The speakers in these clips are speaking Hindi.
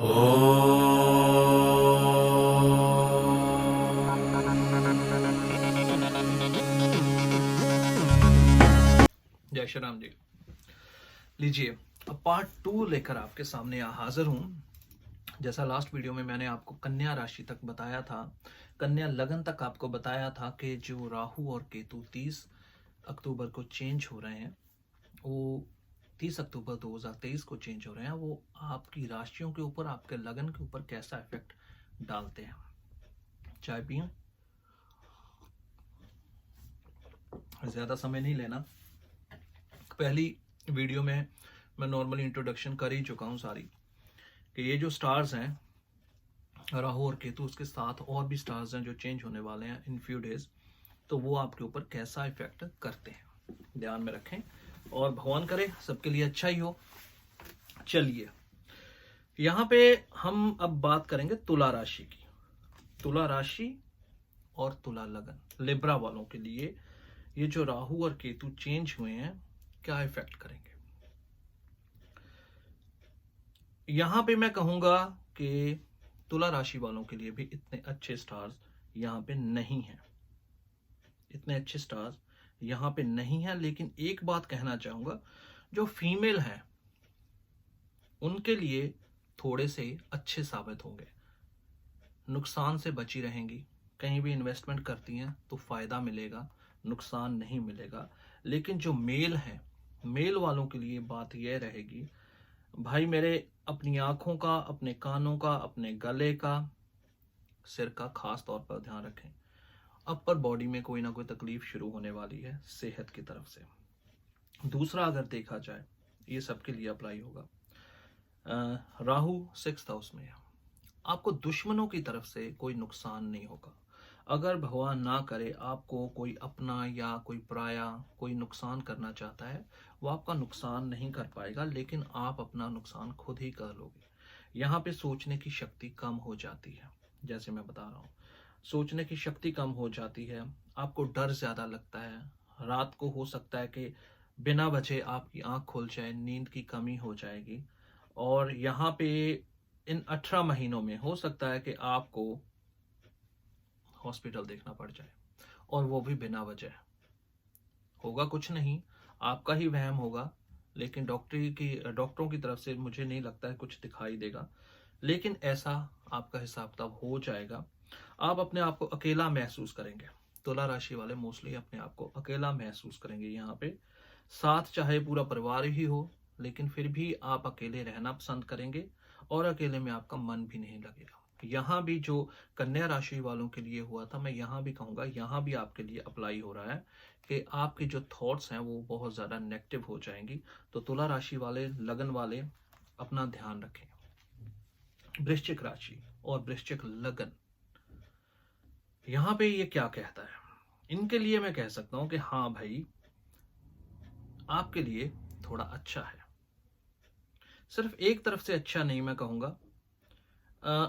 जय श्री राम जी। लीजिए, अब पार्ट 2 लेकर आपके सामने हाजिर हूँ। जैसा लास्ट वीडियो में मैंने आपको कन्या राशि तक बताया था, कन्या लगन तक आपको बताया था कि जो राहु और केतु 30 अक्टूबर को चेंज हो रहे हैं, वो 30 अक्टूबर 2023 को चेंज हो रहे हैं, वो आपकी राशियों के ऊपर, आपके लगन के ऊपर कैसा इफेक्ट डालते हैं। चाय पियूं? ज़्यादा समय नहीं लेना। पहली वीडियो में मैं नॉर्मली इंट्रोडक्शन कर ही चुका हूँ सारी, कि ये जो स्टार्स हैं राहु और केतु, उसके साथ और भी स्टार्स हैं जो चेंज होने वाले हैं इन फ्यू डेज, तो वो आपके ऊपर कैसा इफेक्ट करते हैं ध्यान में रखें, और भगवान करे सबके लिए अच्छा ही हो। चलिए, यहाँ पे हम अब बात करेंगे तुला राशि की। तुला राशि और तुला लगन, लिब्रा वालों के लिए ये जो राहु और केतु चेंज हुए हैं क्या इफेक्ट करेंगे। यहां पे मैं कहूंगा कि तुला राशि वालों के लिए भी इतने अच्छे स्टार्स यहां पे नहीं हैं, इतने अच्छे स्टार्स यहां पे नहीं है। लेकिन एक बात कहना चाहूंगा, जो फीमेल हैं उनके लिए थोड़े से अच्छे साबित होंगे, नुकसान से बची रहेंगी। कहीं भी इन्वेस्टमेंट करती हैं तो फायदा मिलेगा, नुकसान नहीं मिलेगा। लेकिन जो मेल हैं, मेल वालों के लिए बात यह रहेगी, भाई मेरे अपनी आंखों का, अपने कानों का, अपने गले का, सिर का खास तौर पर ध्यान रखें। अपर बॉडी में कोई ना कोई तकलीफ शुरू होने वाली है सेहत की तरफ से। दूसरा, अगर देखा जाए, ये सबके लिए अप्लाई होगा, राहु 6th हाउस में है, आपको दुश्मनों की तरफ से कोई नुकसान नहीं होगा। अगर भगवान ना करे आपको कोई अपना या कोई पराया कोई नुकसान करना चाहता है, वो आपका नुकसान नहीं कर पाएगा, लेकिन आप अपना नुकसान खुद ही कर लोगे। यहाँ पे सोचने की शक्ति कम हो जाती है, जैसे मैं बता रहा हूँ, सोचने की शक्ति कम हो जाती है, आपको डर ज्यादा लगता है। रात को हो सकता है कि बिना वजह आपकी आंख खुल जाए, नींद की कमी हो जाएगी। और यहाँ पे इन 18 महीनों में हो सकता है कि आपको हॉस्पिटल देखना पड़ जाए, और वो भी बिना वजह। होगा कुछ नहीं, आपका ही वहम होगा, लेकिन डॉक्टरों की तरफ से मुझे नहीं लगता है कुछ दिखाई देगा, लेकिन ऐसा आपका हिसाब किताब हो जाएगा। आप अपने आप को अकेला महसूस करेंगे। तुला राशि वाले मोस्टली अपने आप को अकेला महसूस करेंगे। यहाँ पे साथ चाहे पूरा परिवार ही हो, लेकिन फिर भी आप अकेले रहना पसंद करेंगे, और अकेले में आपका मन भी नहीं लगेगा। यहाँ भी जो कन्या राशि वालों के लिए हुआ था, मैं यहाँ भी कहूंगा, यहाँ भी आपके लिए अप्लाई हो रहा है कि आपके जो थॉट्स हैं वो बहुत ज्यादा नेगेटिव हो जाएंगी। तो तुला राशि वाले, लगन वाले अपना ध्यान रखें। वृश्चिक राशि और वृश्चिक लगन, यहाँ पे ये क्या कहता है, इनके लिए मैं कह सकता हूं कि हाँ भाई, आपके लिए थोड़ा अच्छा है। सिर्फ एक तरफ से अच्छा नहीं मैं कहूंगा।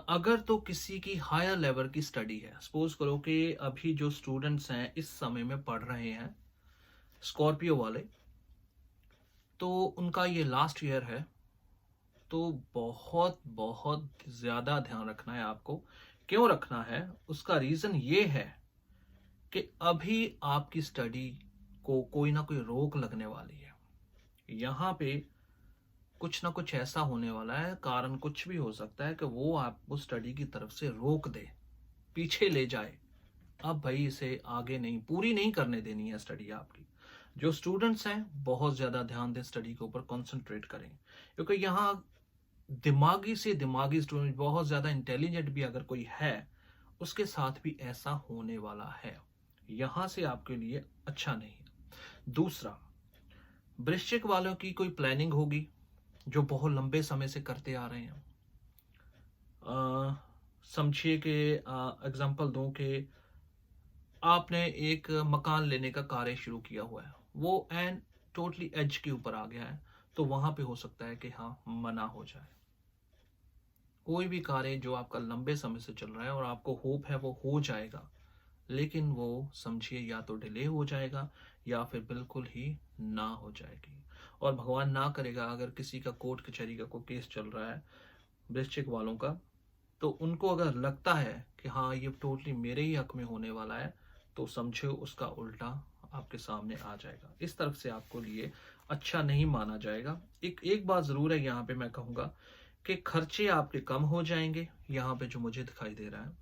अगर तो किसी की हायर लेवल की स्टडी है, सपोज करो कि अभी जो स्टूडेंट्स हैं इस समय में पढ़ रहे हैं, स्कॉर्पियो वाले, तो उनका ये लास्ट ईयर है, तो बहुत बहुत ज्यादा ध्यान रखना है आपको। क्यों रखना है, उसका रीजन ये है कि अभी आपकी स्टडी को कोई ना कोई रोक लगने वाली है। यहाँ पे कुछ ना कुछ ऐसा होने वाला है, कारण कुछ भी हो सकता है कि वो आपको स्टडी की तरफ से रोक दे, पीछे ले जाए। अब भाई इसे आगे नहीं, पूरी नहीं करने देनी है स्टडी आपकी। जो स्टूडेंट्स हैं बहुत ज्यादा ध्यान दें, स्टडी के ऊपर कंसंट्रेट करें, क्योंकि यहाँ दिमागी से दिमागी स्टूडेंट, बहुत ज्यादा इंटेलिजेंट भी अगर कोई है, उसके साथ भी ऐसा होने वाला है। यहां से आपके लिए अच्छा नहीं है। दूसरा, वृश्चिक वालों की कोई प्लानिंग होगी जो बहुत लंबे समय से करते आ रहे हैं। समझिए कि एग्जांपल दूं कि आपने एक मकान लेने का कार्य शुरू किया हुआ है, वो एंड टोटली एज के ऊपर आ गया है, तो वहां पे हो सकता है कि हाँ मना हो जाए। कोई भी कार्य जो आपका लंबे समय से चल रहा है और आपको होप है वो हो जाएगा, लेकिन वो समझिए या तो डिले हो जाएगा या फिर बिल्कुल ही ना हो जाएगी। और भगवान ना करेगा, अगर किसी का कोर्ट कचहरी का कोई केस चल रहा है, वृश्चिक वालों का, तो उनको अगर लगता है कि हाँ ये टोटली मेरे ही हक में होने वाला है, तो समझो उसका उल्टा आपके सामने आ जाएगा। इस तरफ से आपको लिए अच्छा नहीं माना जाएगा। एक एक बात ज़रूर है यहाँ पे मैं कहूँगा कि खर्चे आपके कम हो जाएंगे। यहाँ पे जो मुझे दिखाई दे रहा है,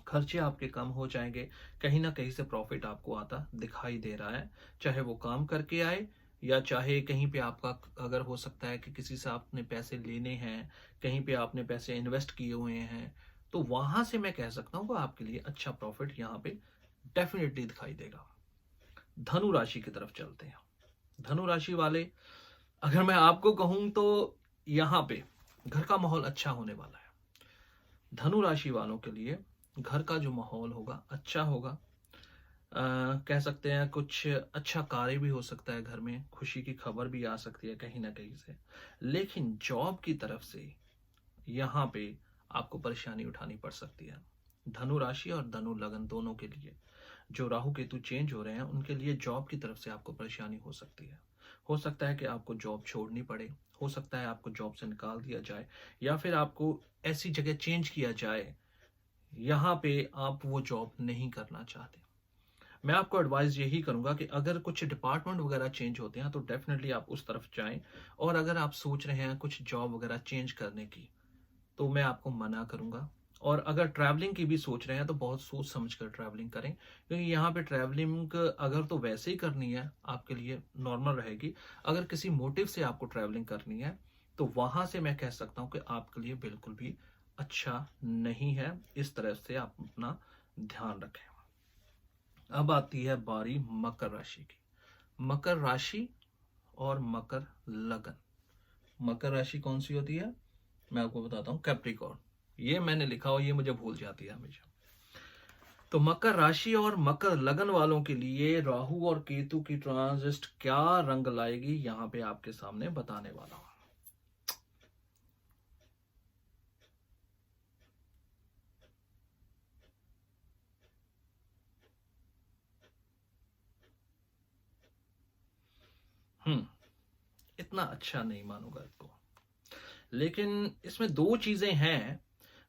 खर्चे आपके कम हो जाएंगे, कहीं ना कहीं से प्रॉफिट आपको आता दिखाई दे रहा है, चाहे वो काम करके आए या चाहे कहीं पे आपका, अगर हो सकता है कि किसी से आपने पैसे लेने हैं, कहीं पे आपने पैसे इन्वेस्ट किए हुए हैं, तो वहां से मैं कह सकता हूँ कि आपके लिए अच्छा प्रॉफिट यहाँ पे डेफिनेटली दिखाई देगा। धनु राशि की तरफ चलते हैं। धनु राशि वाले, अगर मैं आपको कहूं तो यहाँ पे घर का माहौल अच्छा होने वाला है। धनु राशि वालों के लिए घर का जो माहौल होगा अच्छा होगा। कह सकते हैं कुछ अच्छा कार्य भी हो सकता है, घर में खुशी की खबर भी आ सकती है कहीं ना कहीं से। लेकिन जॉब की तरफ से यहाँ पे आपको परेशानी उठानी पड़ सकती है। धनु राशि और धनु लगन दोनों के लिए जो राहु केतु चेंज हो रहे हैं, उनके लिए जॉब की तरफ से आपको परेशानी हो सकती है। हो सकता है कि आपको जॉब छोड़नी पड़े, हो सकता है आपको जॉब से निकाल दिया जाए, या फिर आपको ऐसी जगह चेंज किया जाए यहाँ पे आप वो जॉब नहीं करना चाहते। मैं आपको एडवाइस यही करूंगा कि अगर कुछ डिपार्टमेंट वगैरह चेंज होते हैं तो डेफिनेटली आप उस तरफ जाएं। और अगर आप सोच रहे हैं कुछ जॉब वगैरह चेंज करने की, तो मैं आपको मना करूंगा। और अगर ट्रैवलिंग की भी सोच रहे हैं तो बहुत सोच समझ कर ट्रैवलिंग करें, क्योंकि यहाँ पे ट्रैवलिंग अगर तो वैसे ही करनी है आपके लिए नॉर्मल रहेगी। अगर किसी मोटिव से आपको ट्रैवलिंग करनी है तो वहां से मैं कह सकता हूँ कि आपके लिए बिल्कुल भी अच्छा नहीं है। इस तरह से आप अपना ध्यान रखें। अब आती है बारी मकर राशि की। मकर राशि और मकर लगन। मकर राशि कौन सी होती है मैं आपको बताता हूँ, कैप्रिकॉर्न। ये मैंने लिखा हो, ये मुझे भूल जाती है हमेशा। तो मकर राशि और मकर लगन वालों के लिए राहु और केतु की ट्रांजिट क्या रंग लाएगी, यहाँ पे आपके सामने बताने वाला हूं। इतना अच्छा नहीं मानूंगा इसको, लेकिन इसमें दो चीजें हैं।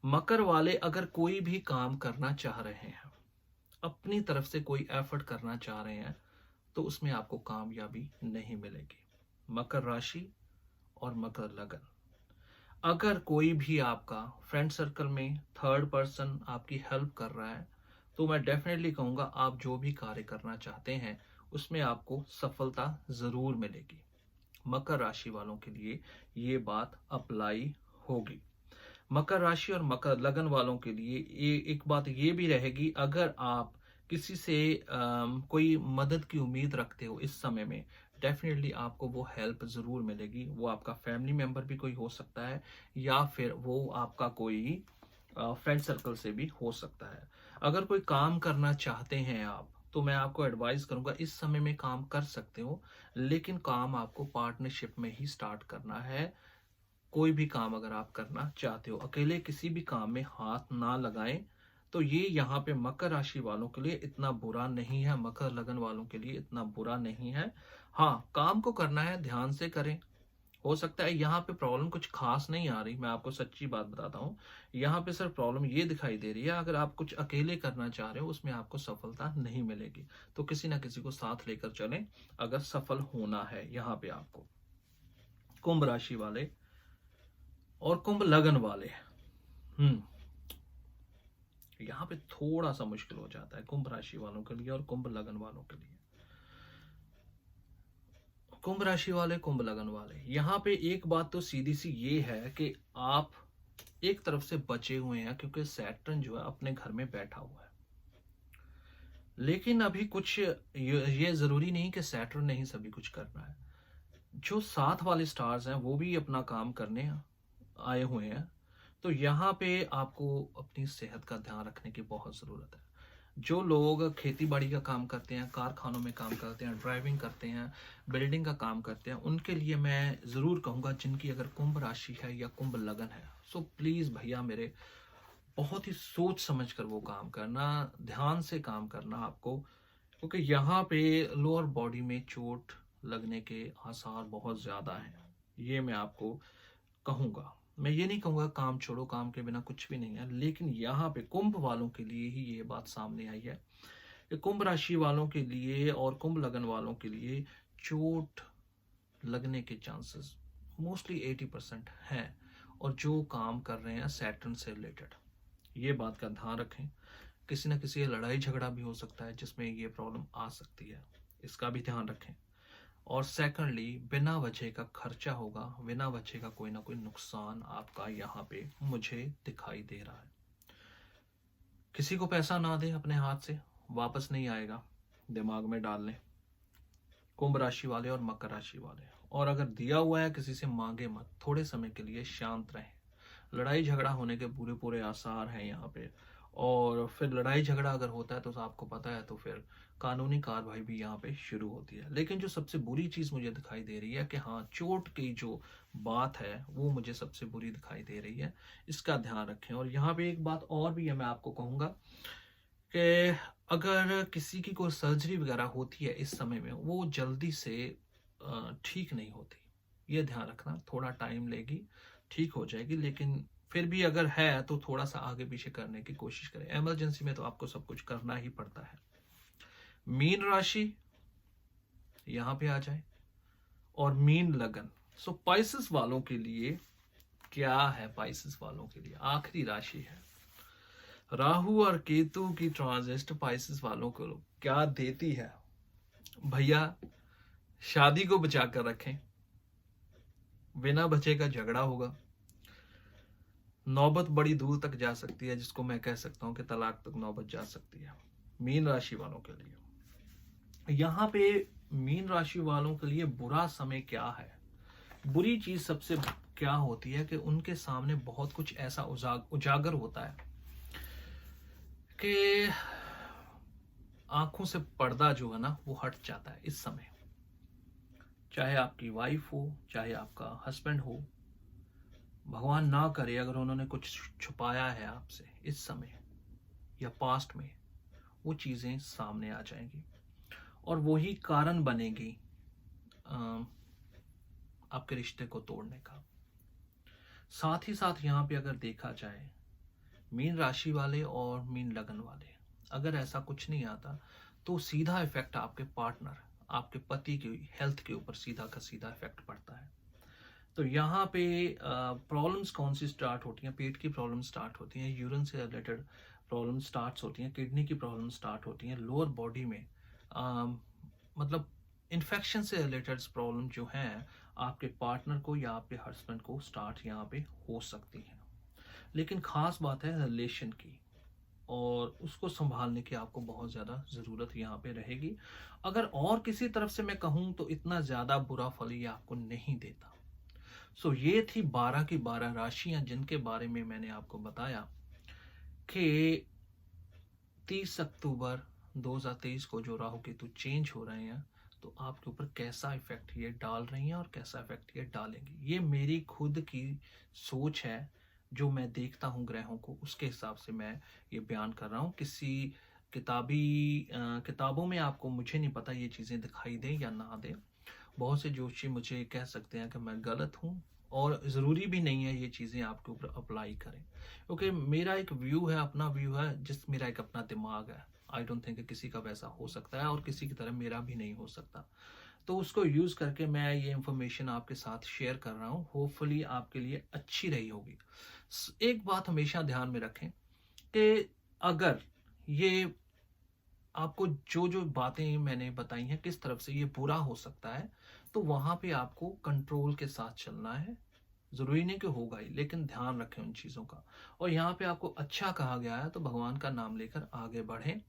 मकर वाले अगर कोई भी काम करना चाह रहे हैं, अपनी तरफ से कोई एफर्ट करना चाह रहे हैं, तो उसमें आपको कामयाबी नहीं मिलेगी। मकर राशि और मकर लगन, अगर कोई भी आपका फ्रेंड सर्कल में थर्ड पर्सन आपकी हेल्प कर रहा है, तो मैं डेफिनेटली कहूंगा आप जो भी कार्य करना चाहते हैं उसमें आपको सफलता जरूर मिलेगी। मकर राशि वालों के लिए ये बात अप्लाई होगी। मकर राशि और मकर लगन वालों के लिए ये एक बात ये भी रहेगी, अगर आप किसी से कोई मदद की उम्मीद रखते हो इस समय में, डेफिनेटली आपको वो हेल्प जरूर मिलेगी। वो आपका फैमिली मेंबर भी कोई हो सकता है, या फिर वो आपका कोई फ्रेंड सर्कल से भी हो सकता है। अगर कोई काम करना चाहते हैं आप, तो मैं आपको एडवाइस करूंगा इस समय में काम कर सकते हो, लेकिन काम आपको पार्टनरशिप में ही स्टार्ट करना है। कोई भी काम अगर आप करना चाहते हो, अकेले किसी भी काम में हाथ ना लगाएं। तो ये यहाँ पे मकर राशि वालों के लिए इतना बुरा नहीं है, मकर लगन वालों के लिए इतना बुरा नहीं है। हाँ, काम को करना है, ध्यान से करें। हो सकता है यहाँ पे प्रॉब्लम कुछ खास नहीं आ रही, मैं आपको सच्ची बात बताता हूँ। यहाँ पे सिर्फ प्रॉब्लम ये दिखाई दे रही है, अगर आप कुछ अकेले करना चाह रहे हो उसमें आपको सफलता नहीं मिलेगी, तो किसी ना किसी को साथ लेकर चलें अगर सफल होना है यहाँ पे आपको। कुंभ राशि वाले और कुंभ लगन वाले, हम्म यहाँ पे थोड़ा सा मुश्किल हो जाता है कुंभ राशि वालों के लिए और कुंभ लगन वालों के लिए। कुंभ राशि वाले, कुंभ लगन वाले, यहाँ पे एक बात तो सीधी सी ये है कि आप एक तरफ से बचे हुए हैं, क्योंकि सैटर्न जो है अपने घर में बैठा हुआ है। लेकिन अभी कुछ ये जरूरी नहीं कि सैटर्न ने ही सभी कुछ करना है। जो साथ वाले स्टार्स हैं वो भी अपना काम करने आए हुए हैं। तो यहाँ पे आपको अपनी सेहत का ध्यान रखने की बहुत ज़रूरत है। जो लोग खेती बाड़ी का काम करते हैं, कारखानों में काम करते हैं, ड्राइविंग करते हैं, बिल्डिंग का काम करते हैं, उनके लिए मैं ज़रूर कहूँगा, जिनकी अगर कुंभ राशि है या कुंभ लगन है, सो प्लीज़ भैया मेरे, बहुत ही सोच समझ कर वो काम करना, ध्यान से काम करना आपको, क्योंकि यहाँ पे लोअर बॉडी में चोट लगने के आसार बहुत ज़्यादा हैं। ये मैं आपको कहूँगा। मैं ये नहीं कहूँगा काम छोड़ो, काम के बिना कुछ भी नहीं है, लेकिन यहाँ पे कुंभ वालों के लिए ही ये बात सामने आई है कि कुंभ राशि वालों के लिए और कुंभ लगन वालों के लिए चोट लगने के चांसेस मोस्टली 80% हैं। और जो काम कर रहे हैं सैटर्न से रिलेटेड, ये बात का ध्यान रखें। किसी न किसी लड़ाई झगड़ा भी हो सकता है जिसमें ये प्रॉब्लम आ सकती है, इसका भी ध्यान रखें। और सेकंडली, बिना वजह का खर्चा होगा, बिना वजह का कोई ना कोई नुकसान आपका यहाँ पे मुझे दिखाई दे रहा है। किसी को पैसा ना दे अपने हाथ से, वापस नहीं आएगा, दिमाग में डाल लें कुंभ राशि वाले और मकर राशि वाले। और अगर दिया हुआ है किसी से मांगे मत, थोड़े समय के लिए शांत रहें। लड़ाई झगड़ा होने के पूरे पूरे आसार हैं यहाँ पे। और फिर लड़ाई झगड़ा अगर होता है तो आपको पता है तो फिर कानूनी कार्रवाई भी यहाँ पे शुरू होती है। लेकिन जो सबसे बुरी चीज मुझे दिखाई दे रही है कि हाँ, चोट की जो बात है वो मुझे सबसे बुरी दिखाई दे रही है, इसका ध्यान रखें। और यहाँ पे एक बात और भी है, मैं आपको कहूंगा कि अगर किसी की कोई सर्जरी वगैरह होती है इस समय में, वो जल्दी से ठीक नहीं होती। ये ध्यान रखना, थोड़ा टाइम लेगी, ठीक हो जाएगी, लेकिन फिर भी अगर है तो थोड़ा सा आगे पीछे करने की कोशिश करें। इमरजेंसी में तो आपको सब कुछ करना ही पड़ता है। मीन राशि यहां पे आ जाए और मीन लगन। सो पाइसेस वालों के लिए क्या है? पाइसेस वालों के लिए आखिरी राशि है। राहु और केतु की ट्रांजिट पाइसेस वालों को क्या देती है? भैया, शादी को बचा कर रखें, बिना बचे का झगड़ा होगा, नौबत बड़ी दूर तक जा सकती है, जिसको मैं कह सकता हूं कि तलाक तक नौबत जा सकती है मीन राशि वालों के लिए। यहाँ पे मीन राशि वालों के लिए बुरा समय क्या है? बुरी चीज सबसे क्या होती है कि उनके सामने बहुत कुछ ऐसा उजागर होता है कि आंखों से पर्दा जो है ना वो हट जाता है इस समय। चाहे आपकी वाइफ हो, चाहे आपका हस्बैंड हो, भगवान ना करे अगर उन्होंने कुछ छुपाया है आपसे इस समय या पास्ट में, वो चीजें सामने आ जाएंगी और वही कारण बनेगी आपके रिश्ते को तोड़ने का। साथ ही साथ यहाँ पे अगर देखा जाए, मीन राशि वाले और मीन लगन वाले, अगर ऐसा कुछ नहीं आता तो सीधा इफेक्ट आपके पार्टनर, आपके पति की हेल्थ के ऊपर सीधा का सीधा इफेक्ट पड़ता है। तो यहाँ पे प्रॉब्लम्स कौन सी स्टार्ट होती हैं? पेट की प्रॉब्लम स्टार्ट होती हैं, यूरिन से रिलेटेड प्रॉब्लम स्टार्ट होती हैं, किडनी की प्रॉब्लम स्टार्ट होती हैं, लोअर बॉडी में मतलब इन्फेक्शन से रिलेटेड प्रॉब्लम जो हैं आपके पार्टनर को या आपके हस्बैंड को स्टार्ट यहाँ पे हो सकती हैं। लेकिन खास बात है रिलेशन की, और उसको संभालने की आपको बहुत ज़्यादा ज़रूरत यहाँ पे रहेगी। अगर और किसी तरफ से मैं कहूँ तो इतना ज़्यादा बुरा फल ये आपको नहीं देता। सो ये थी 12 की 12 राशियां जिनके बारे में मैंने आपको बताया कि 30 अक्टूबर 2023 को जो राहु केतु चेंज हो रहे हैं तो आपके ऊपर कैसा इफेक्ट ये डाल रही हैं और कैसा इफेक्ट ये डालेंगी। ये मेरी खुद की सोच है, जो मैं देखता हूँ ग्रहों को, उसके हिसाब से मैं ये बयान कर रहा हूँ। किसी किताबों में आपको, मुझे नहीं पता ये चीज़ें दिखाई दें या ना दें। बहुत से जोशी मुझे कह सकते हैं कि मैं गलत हूँ, और ज़रूरी भी नहीं है ये चीज़ें आपके ऊपर अप्लाई करें, क्योंकि मेरा एक व्यू है, अपना व्यू है, मेरा एक अपना दिमाग है। आई डोंट थिंक किसी का वैसा हो सकता है और किसी की तरह मेरा भी नहीं हो सकता। तो उसको यूज़ करके मैं ये इंफॉर्मेशन आपके साथ शेयर कर रहा हूँ, होपफुली आपके लिए अच्छी रही होगी। एक बात हमेशा ध्यान में रखें कि अगर ये आपको जो जो बातें मैंने बताई हैं किस तरफ से ये बुरा हो सकता है, तो वहां पे आपको कंट्रोल के साथ चलना है। जरूरी नहीं कि होगा ही, लेकिन ध्यान रखें उन चीजों का। और यहाँ पे आपको अच्छा कहा गया है तो भगवान का नाम लेकर आगे बढ़ें।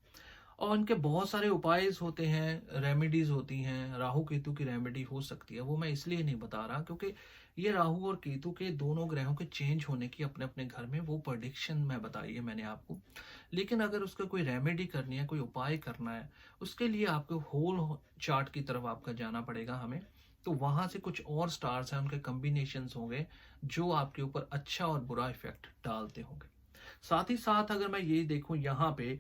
और इनके बहुत सारे उपाय होते हैं, रेमेडीज होती हैं। राहु केतु की रेमेडी हो सकती है, वो मैं इसलिए नहीं बता रहा क्योंकि ये राहु और केतु के दोनों ग्रहों के चेंज होने की अपने अपने घर में वो प्रेडिक्शन मैं बताई है मैंने आपको। लेकिन अगर उसका कोई रेमेडी करनी है, कोई उपाय करना है, उसके लिए आपको होल चार्ट की तरफ आपका जाना पड़ेगा हमें। तो वहां से कुछ और स्टार्स हैं, उनके कॉम्बिनेशंस होंगे जो आपके ऊपर अच्छा और बुरा इफेक्ट डालते होंगे। साथ ही साथ अगर मैं ये देखूं यहाँ पे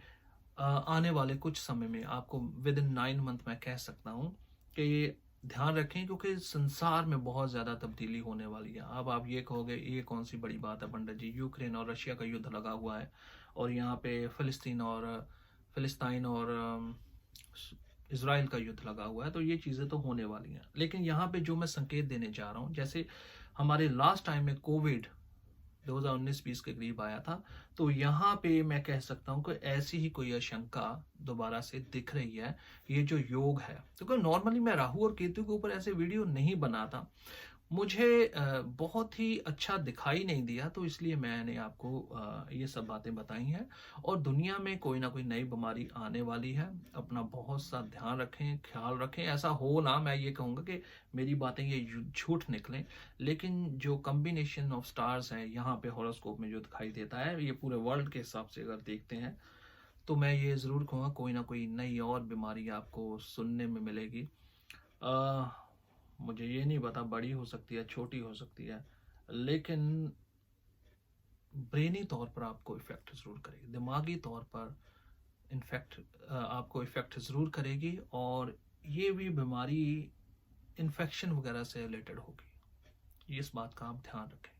आने वाले कुछ समय में आपको विद इन 9 मंथ मैं कह सकता हूँ कि ध्यान रखें, क्योंकि संसार में बहुत ज़्यादा तब्दीली होने वाली है। अब आप ये कहोगे ये कौन सी बड़ी बात है पंडित जी, यूक्रेन और रशिया का युद्ध लगा हुआ है और यहाँ पे फिलिस्तीन और इज़राइल का युद्ध लगा हुआ है, तो ये चीज़ें तो होने वाली हैं। लेकिन यहाँ पे जो मैं संकेत देने जा रहा हूँ, जैसे हमारे लास्ट टाइम में कोविड 2019-20 के करीब आया था, तो यहाँ पे मैं कह सकता हूँ कि ऐसी ही कोई आशंका दोबारा से दिख रही है। ये जो योग है, क्योंकि नॉर्मली मैं राहु और केतु के ऊपर ऐसे वीडियो नहीं बनाता, मुझे बहुत ही अच्छा दिखाई नहीं दिया, तो इसलिए मैंने आपको ये सब बातें बताई हैं। और दुनिया में कोई ना कोई नई बीमारी आने वाली है, अपना बहुत सा ध्यान रखें, ख्याल रखें। ऐसा हो ना, मैं ये कहूँगा कि मेरी बातें ये झूठ निकलें, लेकिन जो कम्बिनेशन ऑफ स्टार्स हैं यहाँ पे हॉरोस्कोप में जो दिखाई देता है, ये पूरे वर्ल्ड के हिसाब से अगर देखते हैं, तो मैं ये ज़रूर कहूँगा कोई ना कोई नई और बीमारी आपको सुनने में मिलेगी। मुझे ये नहीं पता, बड़ी हो सकती है, छोटी हो सकती है, लेकिन ब्रेनी तौर पर आपको इफ़ेक्ट ज़रूर करेगी, दिमागी तौर पर आपको इफ़ेक्ट ज़रूर करेगी। और ये भी बीमारी इन्फेक्शन वगैरह से रिलेटेड होगी, इस बात का आप ध्यान रखें।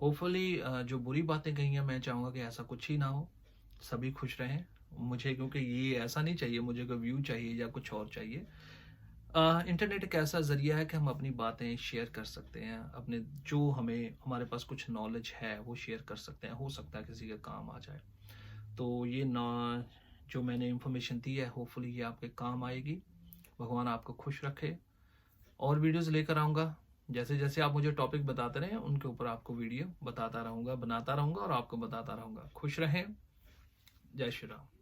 होपफुली जो बुरी बातें कही हैं, मैं चाहूँगा कि ऐसा कुछ ही ना हो, सभी खुश रहें। मुझे, क्योंकि ये ऐसा नहीं चाहिए मुझे कोई व्यू चाहिए या कुछ और चाहिए। इंटरनेट एक ऐसा ज़रिया है कि हम अपनी बातें शेयर कर सकते हैं, अपने जो हमारे पास कुछ नॉलेज है वो शेयर कर सकते हैं, हो सकता है किसी के काम आ जाए। तो ये ना जो मैंने इन्फॉर्मेशन दी है, होपफुली ये आपके काम आएगी। भगवान आपको खुश रखे। और वीडियोज़ लेकर आऊँगा, जैसे जैसे आप मुझे टॉपिक बताते रहें, उनके ऊपर आपको वीडियो बताता रहूँगा, बनाता रहूँगा और आपको बताता रहूँगा। खुश रहें। जय श्री राम।